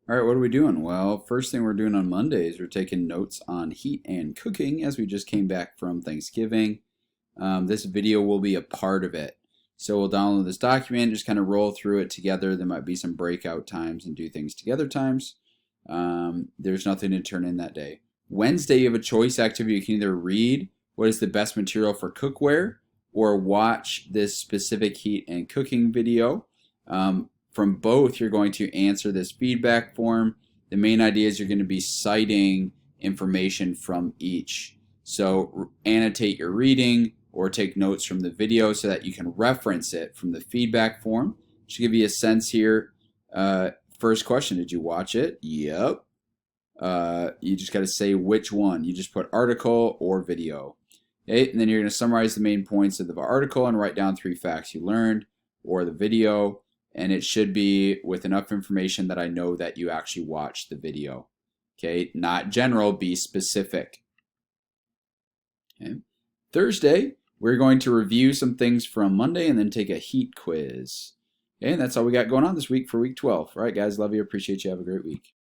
All right, what are we doing? Well, first thing we're doing on Monday is we're taking notes on heat and cooking as we just came back from Thanksgiving. This video will be a part of it. So we'll download this document, just kind of roll through it together. There might be some breakout times and do things together times. There's nothing to turn in that day. Wednesday, you have a choice activity. You can either read what is the best material for cookware or watch this specific heat and cooking video. From both, you're going to answer this feedback form. The main idea is you're going to be citing information from each. So annotate your reading or take notes from the video so that you can reference it from the feedback form. Should give you a sense here. First question, did you watch it? Yep. You just got to say which one. You just put article or video. Okay, and then you're going to summarize the main points of the article and write down 3 facts you learned, or the video, and it should be with enough information that I know that you actually watched the video. Okay, not general, be specific. Okay. Thursday, we're going to review some things from Monday and then take a heat quiz. Okay, and that's all we got going on this week for week 12. All right, guys, love you, appreciate you, have a great week.